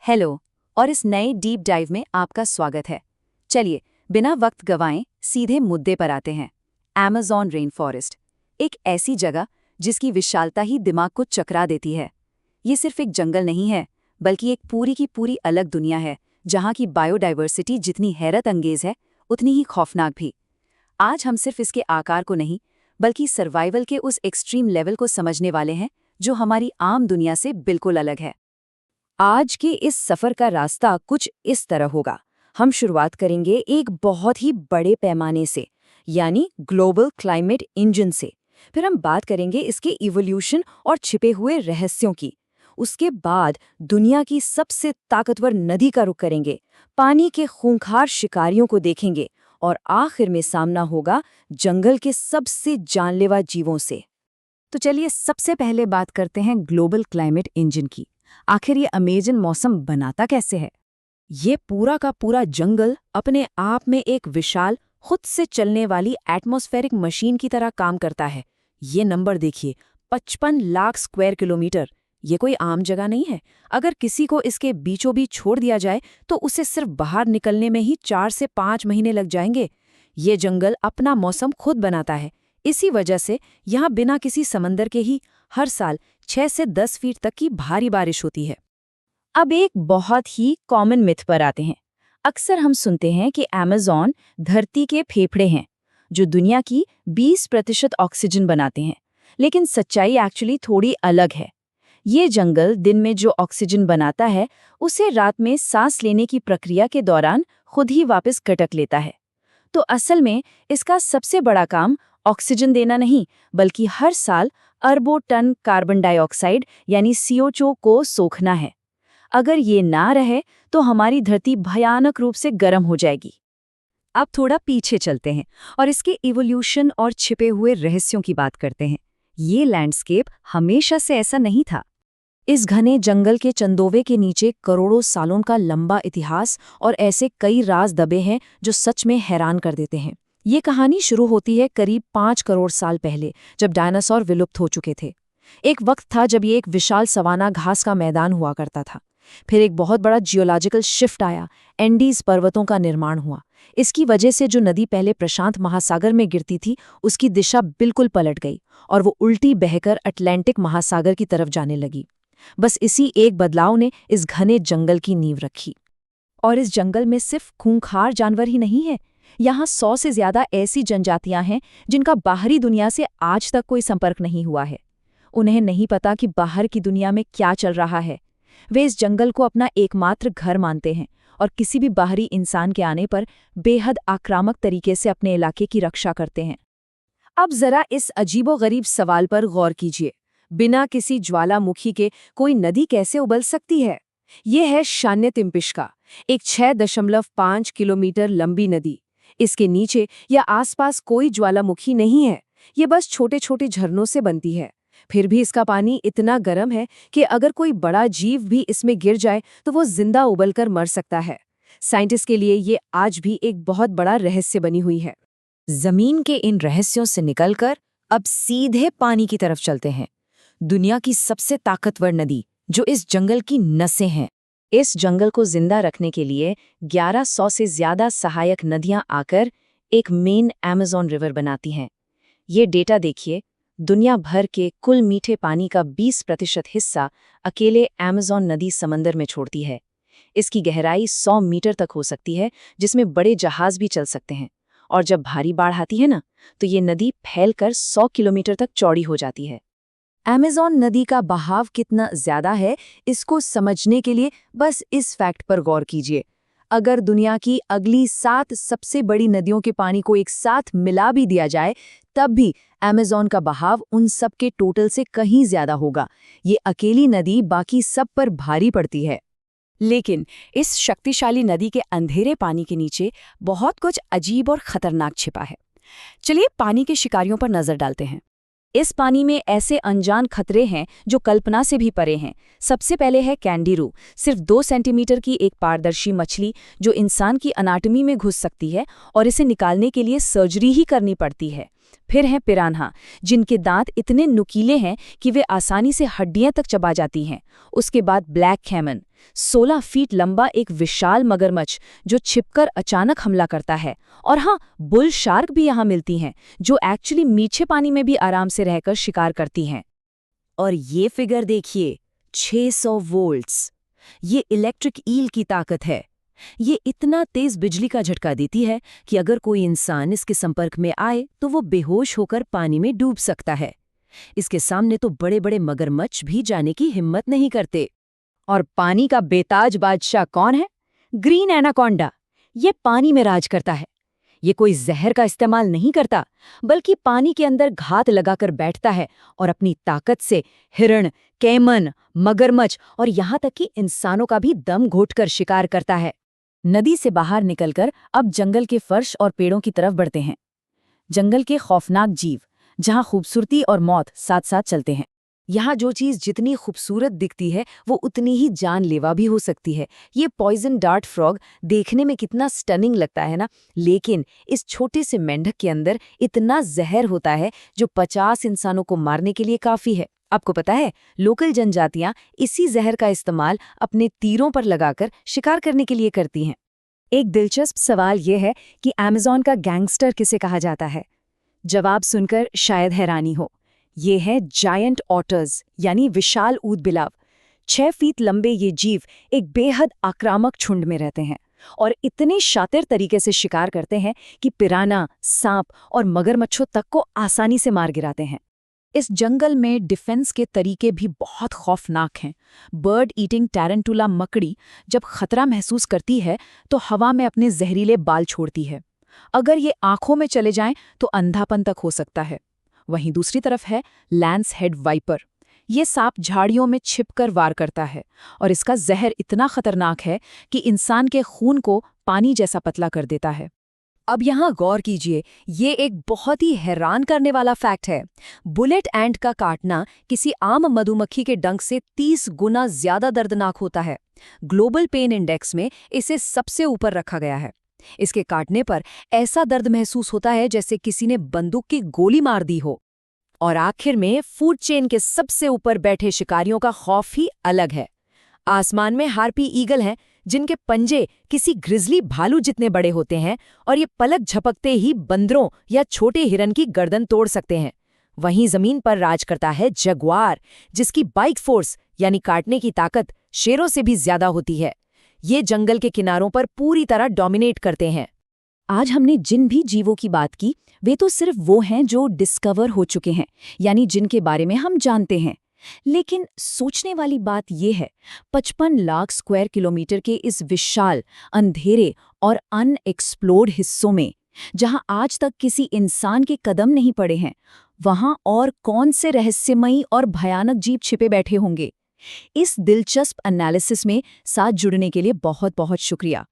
Hello और इस नए डीप डाइव में आपका स्वागत है। चलिए बिना वक्त गवाएं सीधे मुद्दे पर आते हैं। अमेज़न रेन फॉरेस्ट, एक ऐसी जगह जिसकी विशालता ही दिमाग को चकरा देती है। ये सिर्फ एक जंगल नहीं है, बल्कि एक पूरी की पूरी अलग दुनिया है, जहाँ की बायोडाइवर्सिटी जितनी हैरत अंगेज है, उतनी ही खौफनाक भी। आज हम सिर्फ इसके आकार को नहीं, बल्कि सर्वाइवल के उस एक्सट्रीम लेवल को समझने वाले हैं, जो हमारी आम दुनिया से बिल्कुल अलग है। आज के इस सफर का रास्ता कुछ इस तरह होगा। हम शुरुआत करेंगे एक बहुत ही बड़े पैमाने से, यानी ग्लोबल क्लाइमेट इंजन से। फिर हम बात करेंगे इसके इवोल्यूशन और छिपे हुए रहस्यों की। उसके बाद दुनिया की सबसे ताकतवर नदी का रुख करेंगे, पानी के खूंखार शिकारियों को देखेंगे और आखिर में सामना होगा जंगल के सबसे जानलेवा जीवों से। तो चलिए सबसे पहले बात करते हैं ग्लोबल क्लाइमेट इंजन की। आखिर ये अमेजन मौसम बनाता कैसे है? ये पूरा का पूरा जंगल अपने आप में एक विशाल, खुद से चलने वाली एटमॉस्फेरिक मशीन की तरह काम करता है। ये नंबर देखिए, 55 लाख स्क्वायर किलोमीटर। ये कोई आम जगह नहीं है। अगर किसी को इसके बीचों बीच छोड़ दिया जाए तो उसे सिर्फ बाहर निकलने में ही 4 से 5 महीने लग जाएंगे। ये जंगल अपना मौसम खुद बनाता है। इसी वजह से यहाँ बिना किसी समंदर के ही हर साल 6 से 10 फीट तक की भारी बारिश होती है। अब एक बहुत ही कॉमन मिथ पर आते हैं। अक्सर हम सुनते हैं कि अमेज़न धरती के फेफड़े हैं, जो दुनिया की 20% ऑक्सीजन बनाते हैं। लेकिन सच्चाई एक्चुअली थोड़ी अलग है। ये जंगल दिन में जो ऑक्सीजन बनाता है, उसे रात में सांस लेने की प्रक्रिया के दौरान खुद ही वापस गटक लेता है। तो असल में इसका सबसे बड़ा काम ऑक्सीजन देना नहीं, बल्कि हर साल अरबों टन कार्बन डाइऑक्साइड यानी CO2 को सोखना है। अगर ये ना रहे तो हमारी धरती भयानक रूप से गर्म हो जाएगी। अब थोड़ा पीछे चलते हैं और इसके इवोल्यूशन और छिपे हुए रहस्यों की बात करते हैं। ये लैंडस्केप हमेशा से ऐसा नहीं था। इस घने जंगल के चंदोवे के नीचे करोड़ों सालों का लंबा इतिहास और ऐसे कई राज दबे हैं जो सच में हैरान कर देते हैं। ये कहानी शुरू होती है करीब 5 करोड़ साल पहले, जब डायनासोर विलुप्त हो चुके थे। एक वक्त था जब ये एक विशाल सवाना घास का मैदान हुआ करता था। फिर एक बहुत बड़ा जियोलॉजिकल शिफ्ट आया, एंडीज पर्वतों का निर्माण हुआ। इसकी वजह से जो नदी पहले प्रशांत महासागर में गिरती थी, उसकी दिशा बिल्कुल पलट गई और वो उल्टी बहकर अटलांटिक महासागर की तरफ जाने लगी। बस इसी एक बदलाव ने इस घने जंगल की नींव रखी। और इस जंगल में सिर्फ खूंखार जानवर ही नहीं है। यहाँ 100 से ज्यादा ऐसी जनजातियां हैं जिनका बाहरी दुनिया से आज तक कोई संपर्क नहीं हुआ है। उन्हें नहीं पता कि बाहर की दुनिया में क्या चल रहा है। वे इस जंगल को अपना एकमात्र घर मानते हैं और किसी भी बाहरी इंसान के आने पर बेहद आक्रामक तरीके से अपने इलाके की रक्षा करते हैं। अब जरा इस अजीबोगरीब सवाल पर गौर कीजिए। बिना किसी ज्वालामुखी के कोई नदी कैसे उबल सकती है? ये है शान्यतिम्पिष्का, एक 6.5 किलोमीटर लंबी नदी। इसके नीचे या आसपास कोई ज्वालामुखी नहीं है। ये बस छोटे छोटे झरनों से बनती है। फिर भी इसका पानी इतना गर्म है कि अगर कोई बड़ा जीव भी इसमें गिर जाए तो वो जिंदा उबलकर मर सकता है। साइंटिस्ट के लिए ये आज भी एक बहुत बड़ा रहस्य बनी हुई है। जमीन के इन रहस्यों से निकलकर अब सीधे पानी की तरफ चलते हैं। दुनिया की सबसे ताकतवर नदी, जो इस जंगल की नसें हैं। इस जंगल को जिंदा रखने के लिए 1100 से ज्यादा सहायक नदियां आकर एक मेन अमेज़न रिवर बनाती हैं। ये डेटा देखिए, दुनिया भर के कुल मीठे पानी का 20% हिस्सा अकेले अमेज़न नदी समंदर में छोड़ती है। इसकी गहराई 100 मीटर तक हो सकती है, जिसमें बड़े जहाज भी चल सकते हैं। और जब भारी बाढ़ आती है ना, तो ये नदी फैलकर 100 किलोमीटर तक चौड़ी हो जाती है। अमेज़न नदी का बहाव कितना ज्यादा है, इसको समझने के लिए बस इस फैक्ट पर गौर कीजिए। अगर दुनिया की अगली 7 सबसे बड़ी नदियों के पानी को एक साथ मिला भी दिया जाए, तब भी अमेज़न का बहाव उन सब के टोटल से कहीं ज्यादा होगा। ये अकेली नदी बाकी सब पर भारी पड़ती है। लेकिन इस शक्तिशाली नदी के अंधेरे पानी के नीचे बहुत कुछ अजीब और खतरनाक छिपा है। चलिए पानी के शिकारियों पर नजर डालते हैं। इस पानी में ऐसे अनजान खतरे हैं जो कल्पना से भी परे हैं। सबसे पहले है कैंडिरू, सिर्फ 2 सेंटीमीटर की एक पारदर्शी मछली जो इंसान की अनाटमी में घुस सकती है और इसे निकालने के लिए सर्जरी ही करनी पड़ती है। फिर है पिरान्हा, जिनके दांत इतने नुकीले हैं कि वे आसानी से हड्डियां तक चबा जाती हैं। उसके बाद ब्लैक कैमन, 16 फीट लंबा एक विशाल मगरमच्छ जो छिपकर अचानक हमला करता है। और हाँ, बुल शार्क भी यहाँ मिलती हैं, जो एक्चुअली मीठे पानी में भी आराम से रहकर शिकार करती हैं। और ये फिगर देखिए, 600 वोल्ट्स। ये इलेक्ट्रिक ईल की ताकत है। ये इतना तेज बिजली का झटका देती है कि अगर कोई इंसान इसके संपर्क में आए तो वो बेहोश होकर पानी में डूब सकता है। इसके सामने तो बड़े बड़े मगरमच्छ भी जाने की हिम्मत नहीं करते। और पानी का बेताज बादशाह कौन है? Green anaconda. ये पानी में राज करता है। ये कोई जहर का इस्तेमाल नहीं करता, बल्कि पानी के अंदर घात लगाकर बैठता है और अपनी ताकत से हिरण, कैमन, मगरमच्छ और यहाँ तक कि इंसानों का भी दम घोटकर शिकार करता है। नदी से बाहर निकलकर अब जंगल के फर्श और पेड़ों की तरफ बढ़ते हैं। जंगल के खौफनाक जीव, जहाँ खूबसूरती और मौत साथ साथ चलते हैं। यहाँ जो चीज़ जितनी खूबसूरत दिखती है वो उतनी ही जानलेवा भी हो सकती है। ये पॉइजन डार्ट फ्रॉग देखने में कितना स्टनिंग लगता है ना, लेकिन इस छोटे से मेंढक के अंदर इतना जहर होता है जो 50 इंसानों को मारने के लिए काफ़ी है। आपको पता है, लोकल जनजातियां इसी जहर का इस्तेमाल अपने तीरों पर लगाकर शिकार करने के लिए करती हैं। एक दिलचस्प सवाल यह है कि अमेज़न का गैंगस्टर किसे कहा जाता है? जवाब सुनकर शायद हैरानी हो। ये है जायंट ऑटर्स, यानी विशाल ऊदबिलाव। 6 फीट लंबे ये जीव एक बेहद आक्रामक झुंड में रहते हैं और इतने शातिर तरीके से शिकार करते हैं कि पिराना, सांप और मगरमच्छों तक को आसानी से मार गिराते हैं। इस जंगल में डिफेंस के तरीके भी बहुत खौफनाक हैं। बर्ड ईटिंग टैरेंटुला मकड़ी जब खतरा महसूस करती है तो हवा में अपने जहरीले बाल छोड़ती है। अगर ये आंखों में चले जाएं तो अंधापन तक हो सकता है। वहीं दूसरी तरफ है लैंस हेड वाइपर। ये सांप झाड़ियों में छिपकर वार करता है और इसका जहर इतना खतरनाक है कि इंसान के खून को पानी जैसा पतला कर देता है। अब यहाँ गौर कीजिए, ये एक बहुत ही हैरान करने वाला फैक्ट है। बुलेट एंट का काटना किसी आम मधुमक्खी के डंक से 30 गुना ज्यादा दर्दनाक होता है। ग्लोबल पेन इंडेक्स में इसे सबसे ऊपर रखा गया है। इसके काटने पर ऐसा दर्द महसूस होता है जैसे किसी ने बंदूक की गोली मार दी हो। और आखिर में फूड चेन के सबसे ऊपर बैठे शिकारियों का खौफ ही अलग है। आसमान में हार्पी ईगल हैं, जिनके पंजे किसी ग्रिजली भालू जितने बड़े होते हैं और ये पलक झपकते ही बंदरों या छोटे हिरन की गर्दन तोड़ सकते हैं। वहीं जमीन पर राज करता है जगुआर, जिसकी बाइट फोर्स यानी काटने की ताकत शेरों से भी ज्यादा होती है। ये जंगल के किनारों पर पूरी तरह डोमिनेट करते हैं। आज हमने जिन भी जीवों की बात की, वे तो सिर्फ वो हैं जो डिस्कवर हो चुके हैं, यानी जिनके बारे में हम जानते हैं। लेकिन सोचने वाली बात यह है, 55 लाख स्क्वायर किलोमीटर के इस विशाल, अंधेरे और अनएक्सप्लोर्ड हिस्सों में, जहां आज तक किसी इंसान के कदम नहीं पड़े हैं, वहां और कौन से रहस्यमयी और भयानक जीव छिपे बैठे होंगे? इस दिलचस्प एनालिसिस में साथ जुड़ने के लिए बहुत बहुत शुक्रिया।